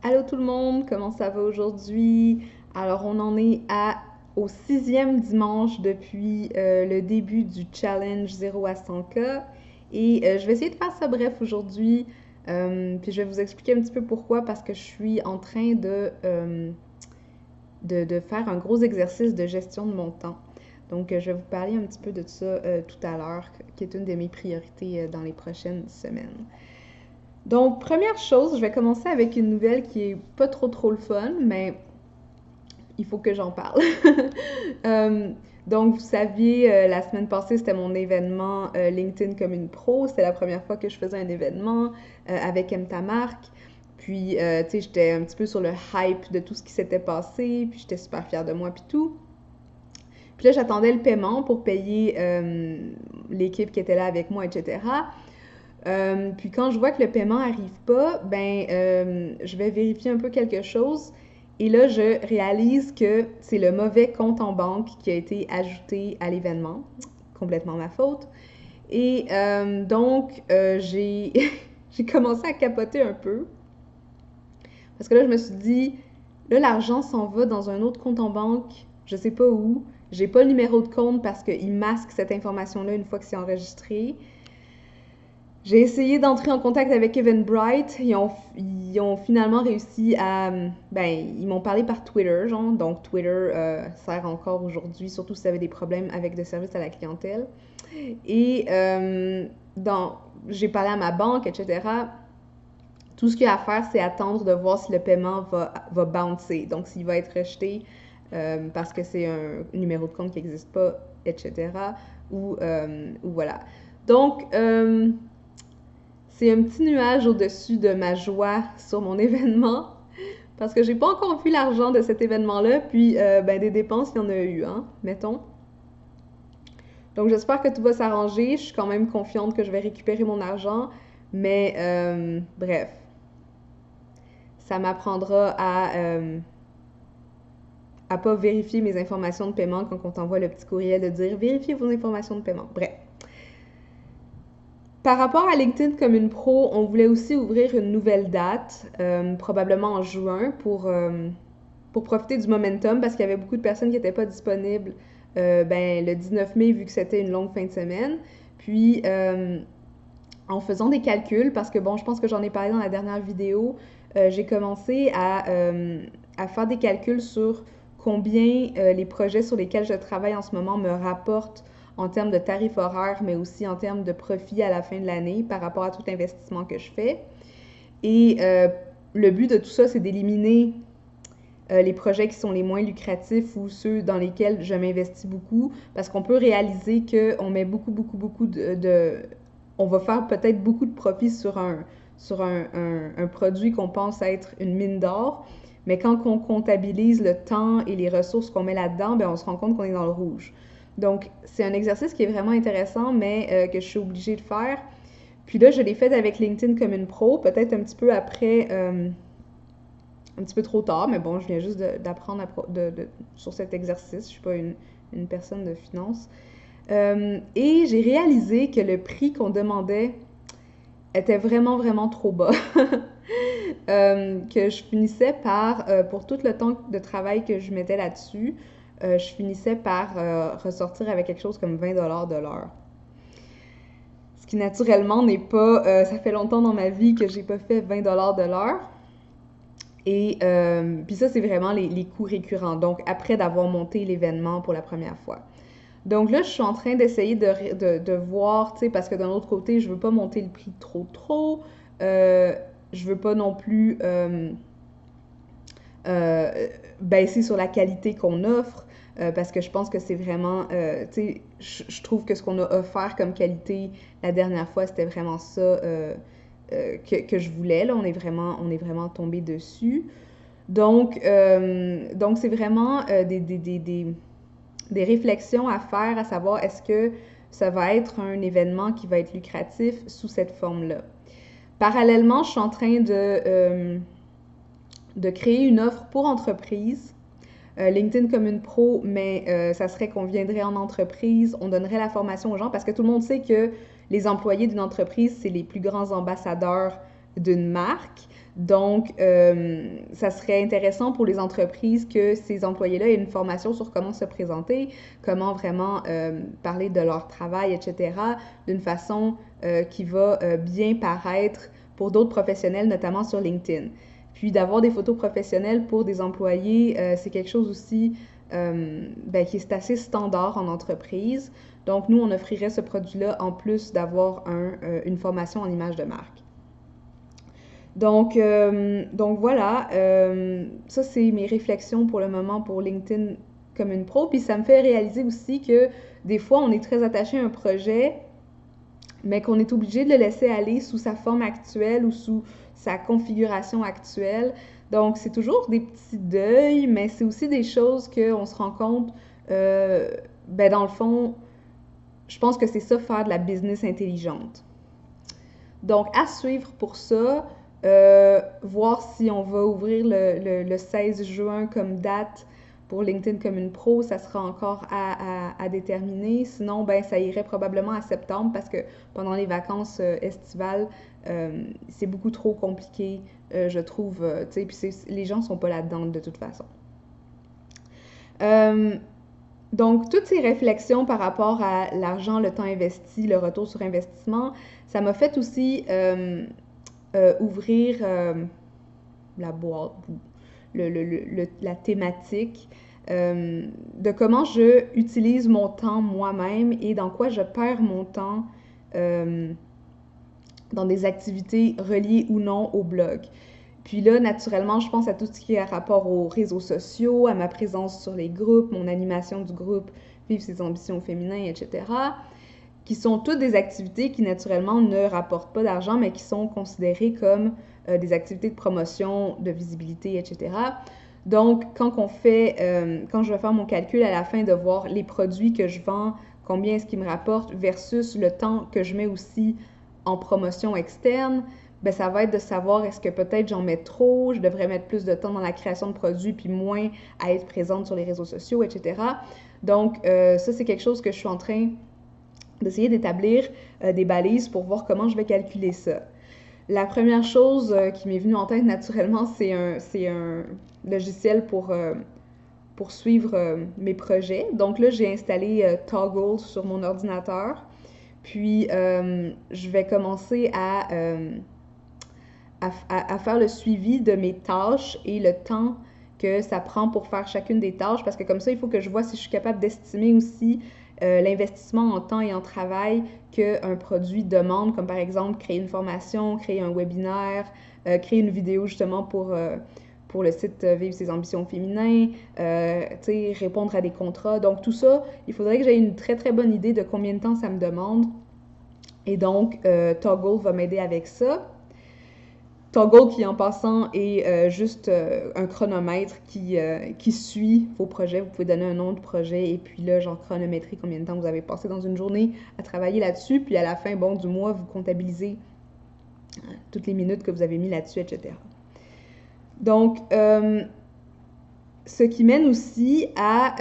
Allô tout le monde, comment ça va aujourd'hui? Alors on en est au sixième dimanche depuis le début du challenge 0 à 100K et je vais essayer de faire ça bref aujourd'hui, puis je vais vous expliquer un petit peu pourquoi parce que je suis en train de faire un gros exercice de gestion de mon temps. Donc je vais vous parler un petit peu de ça tout à l'heure, qui est une de mes priorités dans les prochaines semaines. Donc, première chose, je vais commencer avec une nouvelle qui est pas trop le fun, mais il faut que j'en parle. Euh, donc, vous saviez, la semaine passée, c'était mon événement LinkedIn comme une pro. C'était la première fois que je faisais un événement avec M ta marque. Puis, tu sais, j'étais un petit peu sur le hype de tout ce qui s'était passé, puis j'étais super fière de moi, puis tout. Puis là, j'attendais le paiement pour payer l'équipe qui était là avec moi, etc. Puis quand je vois que le paiement arrive pas, ben je vais vérifier un peu quelque chose. Et là, je réalise que c'est le mauvais compte en banque qui a été ajouté à l'événement. Complètement ma faute. Et j'ai j'ai commencé à capoter un peu. Parce que là, je me suis dit, là, l'argent s'en va dans un autre compte en banque, je sais pas où. J'ai pas le numéro de compte parce qu'il masque cette information-là une fois que c'est enregistré. J'ai essayé d'entrer en contact avec Eventbrite. Ils ont finalement réussi à... Ben, ils m'ont parlé par Twitter, genre. Donc, Twitter sert encore aujourd'hui, surtout si vous avez des problèmes avec des services à la clientèle. Et j'ai parlé à ma banque, etc. Tout ce qu'il y a à faire, c'est attendre de voir si le paiement va bouncer. Donc, s'il va être rejeté parce que c'est un numéro de compte qui n'existe pas, etc. Ou voilà. Donc, c'est un petit nuage au-dessus de ma joie sur mon événement parce que j'ai pas encore vu l'argent de cet événement-là, puis ben, des dépenses, il y en a eu, hein, mettons. Donc j'espère que tout va s'arranger. Je suis quand même confiante que je vais récupérer mon argent, mais bref, ça m'apprendra à pas vérifier mes informations de paiement quand on t'envoie le petit courriel de dire vérifiez vos informations de paiement. Bref. Par rapport à LinkedIn comme une pro, on voulait aussi ouvrir une nouvelle date, probablement en juin, pour profiter du momentum parce qu'il y avait beaucoup de personnes qui n'étaient pas disponibles ben, le 19 mai vu que c'était une longue fin de semaine. Puis, en faisant des calculs, parce que bon, je pense que j'en ai parlé dans la dernière vidéo, j'ai commencé à faire des calculs sur combien les projets sur lesquels je travaille en ce moment me rapportent en termes de tarifs horaires, mais aussi en termes de profit à la fin de l'année par rapport à tout investissement que je fais. Et le but de tout ça, c'est d'éliminer les projets qui sont les moins lucratifs ou ceux dans lesquels je m'investis beaucoup, parce qu'on peut réaliser qu'on met beaucoup on va faire peut-être beaucoup de profit sur un produit qu'on pense être une mine d'or, mais quand on comptabilise le temps et les ressources qu'on met là-dedans, ben on se rend compte qu'on est dans le rouge. Donc, c'est un exercice qui est vraiment intéressant, mais que je suis obligée de faire. Puis là, je l'ai fait avec LinkedIn comme une pro, peut-être un petit peu après, un petit peu trop tard, mais bon, je viens juste d'apprendre sur cet exercice. Je ne suis pas une personne de finance. Et j'ai réalisé que le prix qu'on demandait était vraiment trop bas. Que je finissais par, pour tout le temps de travail que je mettais là-dessus, je finissais par ressortir avec quelque chose comme 20 de l'heure. Ce qui naturellement n'est pas... ça fait longtemps dans ma vie que j'ai pas fait 20 de l'heure. Et puis ça, c'est vraiment les coûts récurrents. Donc, après d'avoir monté l'événement pour la première fois. Donc là, je suis en train d'essayer de voir, tu sais, parce que d'un autre côté, je veux pas monter le prix trop. Je veux pas non plus baisser sur la qualité qu'on offre, parce que je pense que c'est vraiment, tu sais, je trouve que ce qu'on a offert comme qualité la dernière fois, c'était vraiment ça que je voulais. Là, on est vraiment tombé dessus. Donc c'est vraiment des réflexions à faire, à savoir est-ce que ça va être un événement qui va être lucratif sous cette forme-là. Parallèlement, je suis en train de créer une offre pour entreprise. LinkedIn comme une pro, mais ça serait qu'on viendrait en entreprise, on donnerait la formation aux gens parce que tout le monde sait que les employés d'une entreprise, c'est les plus grands ambassadeurs d'une marque. Donc, ça serait intéressant pour les entreprises que ces employés-là aient une formation sur comment se présenter, comment vraiment parler de leur travail, etc., d'une façon qui va bien paraître pour d'autres professionnels, notamment sur LinkedIn. Puis d'avoir des photos professionnelles pour des employés, c'est quelque chose aussi qui est assez standard en entreprise. Donc, nous, on offrirait ce produit-là en plus d'avoir une formation en image de marque. Donc voilà, ça c'est mes réflexions pour le moment pour LinkedIn comme une pro. Puis ça me fait réaliser aussi que des fois on est très attaché à un projet, mais qu'on est obligé de le laisser aller sous sa forme actuelle ou sous sa configuration actuelle. Donc c'est toujours des petits deuils, mais c'est aussi des choses qu'on se rend compte, dans le fond, je pense que c'est ça faire de la business intelligente. Donc à suivre pour ça. Voir si on va ouvrir le 16 juin comme date pour LinkedIn comme une pro, ça sera encore à déterminer. Sinon, ça irait probablement à septembre parce que pendant les vacances estivales, c'est beaucoup trop compliqué, je trouve. Puis les gens sont pas là-dedans de toute façon. Donc, toutes ces réflexions par rapport à l'argent, le temps investi, le retour sur investissement, ça m'a fait aussi ouvrir la boîte, la thématique de comment je utilise mon temps moi-même et dans quoi je perds mon temps dans des activités reliées ou non au blog. Puis là, naturellement, je pense à tout ce qui est rapport aux réseaux sociaux, à ma présence sur les groupes, mon animation du groupe Vivre ses ambitions féminines, etc., qui sont toutes des activités qui, naturellement, ne rapportent pas d'argent, mais qui sont considérées comme des activités de promotion, de visibilité, etc. Donc, quand je vais faire mon calcul à la fin de voir les produits que je vends, combien est-ce qu'ils me rapportent versus le temps que je mets aussi en promotion externe, ça va être de savoir est-ce que peut-être j'en mets trop, je devrais mettre plus de temps dans la création de produits puis moins à être présente sur les réseaux sociaux, etc. Donc, ça, c'est quelque chose que je suis en train d'essayer d'établir des balises pour voir comment je vais calculer ça. La première chose qui m'est venue en tête naturellement, c'est un logiciel pour suivre mes projets. Donc là, j'ai installé Toggl sur mon ordinateur. Puis, je vais commencer à faire le suivi de mes tâches et le temps que ça prend pour faire chacune des tâches, parce que comme ça, il faut que je vois si je suis capable d'estimer aussi l'investissement en temps et en travail qu'un produit demande, comme par exemple créer une formation, créer un webinaire, créer une vidéo justement pour le site Vivre ses ambitions féminines, répondre à des contrats. Donc tout ça, il faudrait que j'aie une très très bonne idée de combien de temps ça me demande. Et donc, Toggl va m'aider avec ça. Toggl qui, en passant, est juste un chronomètre qui suit vos projets. Vous pouvez donner un nom de projet et puis là, genre chronométrer combien de temps vous avez passé dans une journée à travailler là-dessus. Puis à la fin, du mois, vous comptabilisez toutes les minutes que vous avez mis là-dessus, etc. Donc, ce qui mène aussi à,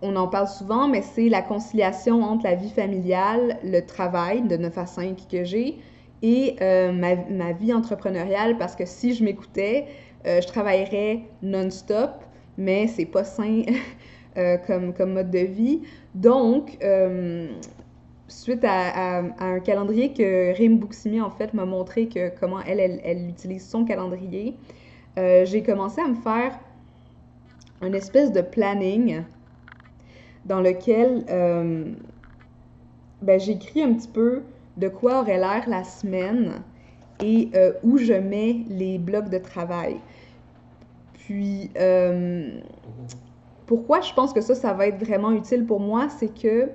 on en parle souvent, mais c'est la conciliation entre la vie familiale, le travail de 9 à 5 que j'ai, et ma vie entrepreneuriale, parce que si je m'écoutais, je travaillerais non-stop, mais c'est pas sain comme mode de vie. Donc, suite à un calendrier que Rim Bouximi, en fait, m'a montré comment elle utilise son calendrier, j'ai commencé à me faire une espèce de planning dans lequel j'écris un petit peu de quoi aurait l'air la semaine et où je mets les blocs de travail. Puis, pourquoi je pense que ça va être vraiment utile pour moi, c'est que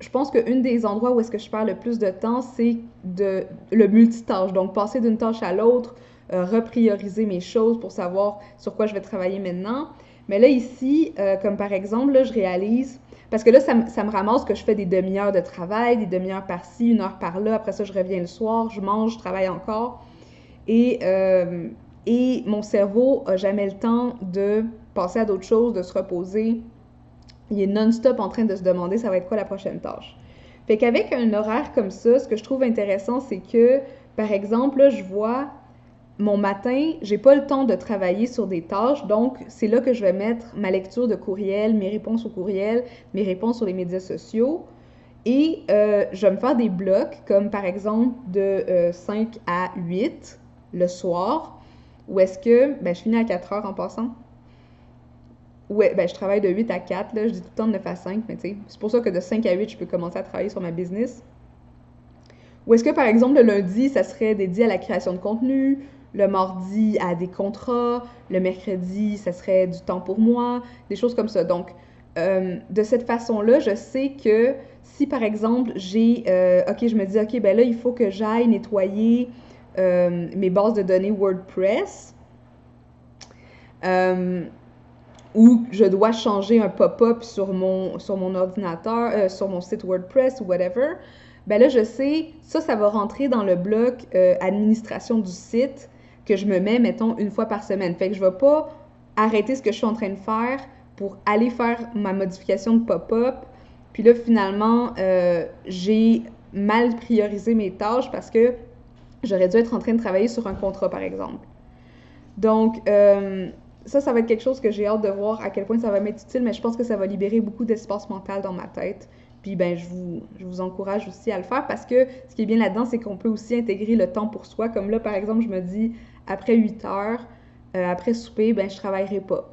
je pense qu'un des endroits où est-ce que je perds le plus de temps, c'est le multitâche. Donc, passer d'une tâche à l'autre, reprioriser mes choses pour savoir sur quoi je vais travailler maintenant. Mais là, ici, comme par exemple, là, je réalise, parce que là, ça me ramasse que je fais des demi-heures de travail, des demi-heures par-ci, 1 heure par-là. Après ça, je reviens le soir, je mange, je travaille encore. Et mon cerveau n'a jamais le temps de passer à d'autres choses, de se reposer. Il est non-stop en train de se demander ça va être quoi la prochaine tâche. Fait qu'avec un horaire comme ça, ce que je trouve intéressant, c'est que, par exemple, là, je vois mon matin, j'ai pas le temps de travailler sur des tâches, donc c'est là que je vais mettre ma lecture de courriel, mes réponses aux courriels, mes réponses sur les médias sociaux. Et je vais me faire des blocs, comme par exemple de 5 à 8 le soir, où est-ce que, ben je finis à 4 heures en passant. Ouais, ben je travaille de 8 à 4, là, je dis tout le temps de 9 à 5, mais tu sais, c'est pour ça que de 5 à 8, je peux commencer à travailler sur ma business. Ou est-ce que, par exemple, le lundi, ça serait dédié à la création de contenu, le mardi à des contrats, le mercredi, ça serait du temps pour moi, des choses comme ça. Donc, de cette façon-là, je sais que si, par exemple, OK, je me dis, OK, ben là, il faut que j'aille nettoyer mes bases de données WordPress, ou je dois changer un pop-up sur mon ordinateur, sur mon site WordPress ou whatever, ben là, je sais, ça va rentrer dans le bloc administration du site que je me mets, mettons, une fois par semaine. Fait que je ne vais pas arrêter ce que je suis en train de faire pour aller faire ma modification de pop-up. Puis là, finalement, j'ai mal priorisé mes tâches parce que j'aurais dû être en train de travailler sur un contrat, par exemple. Donc, ça va être quelque chose que j'ai hâte de voir à quel point ça va m'être utile, mais je pense que ça va libérer beaucoup d'espace mental dans ma tête. Puis, ben, je vous encourage aussi à le faire parce que ce qui est bien là-dedans, c'est qu'on peut aussi intégrer le temps pour soi. Comme là, par exemple, je me dis, après 8 heures, après souper, ben, je travaillerai pas.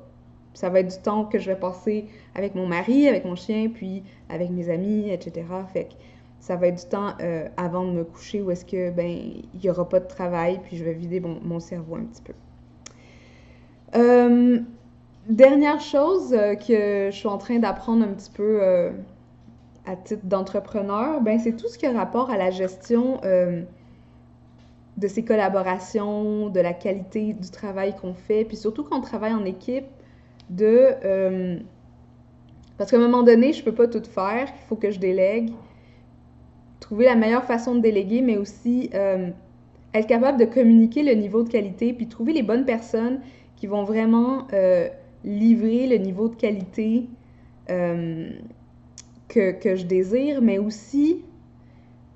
Ça va être du temps que je vais passer avec mon mari, avec mon chien, puis avec mes amis, etc. Fait que ça va être du temps avant de me coucher où est-ce que, ben, il n'y aura pas de travail, puis je vais vider mon cerveau un petit peu. Dernière chose que je suis en train d'apprendre un petit peu à titre d'entrepreneur, ben c'est tout ce qui a rapport à la gestion de ses collaborations, de la qualité du travail qu'on fait, puis surtout quand on travaille en équipe, parce qu'à un moment donné, je peux pas tout faire, il faut que je délègue. Trouver la meilleure façon de déléguer, mais aussi être capable de communiquer le niveau de qualité, puis trouver les bonnes personnes qui vont vraiment livrer le niveau de qualité que je désire, mais aussi,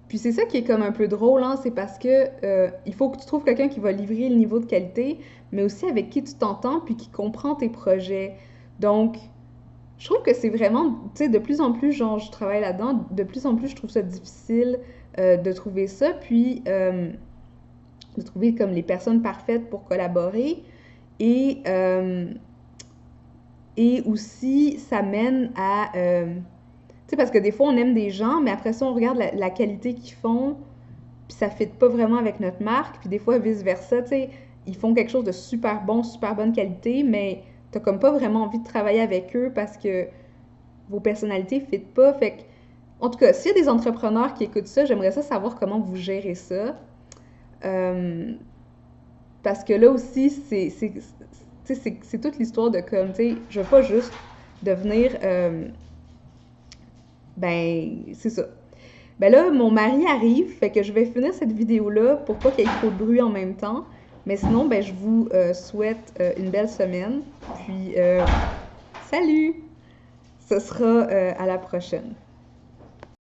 puis c'est ça qui est comme un peu drôle, hein, c'est parce que il faut que tu trouves quelqu'un qui va livrer le niveau de qualité, mais aussi avec qui tu t'entends, puis qui comprend tes projets. Donc, je trouve que c'est vraiment, tu sais, de plus en plus, genre, je travaille là-dedans, de plus en plus, je trouve ça difficile de trouver ça, puis de trouver comme les personnes parfaites pour collaborer. Et aussi, ça mène à... tu sais, parce que des fois, on aime des gens, mais après ça, on regarde la qualité qu'ils font, puis ça ne fit pas vraiment avec notre marque. Puis des fois, vice-versa, tu sais, ils font quelque chose de super bon, super bonne qualité, mais t'as comme pas vraiment envie de travailler avec eux parce que vos personnalités ne fit pas. Fait que, en tout cas, s'il y a des entrepreneurs qui écoutent ça, j'aimerais ça savoir comment vous gérez ça. Parce que là aussi, c'est toute l'histoire de comme, tu sais, je veux pas juste devenir, ben, c'est ça. Ben là, mon mari arrive, fait que je vais finir cette vidéo-là pour pas qu'il y ait trop de bruit en même temps. Mais sinon, ben, je vous souhaite une belle semaine. Puis, salut! Ce sera à la prochaine.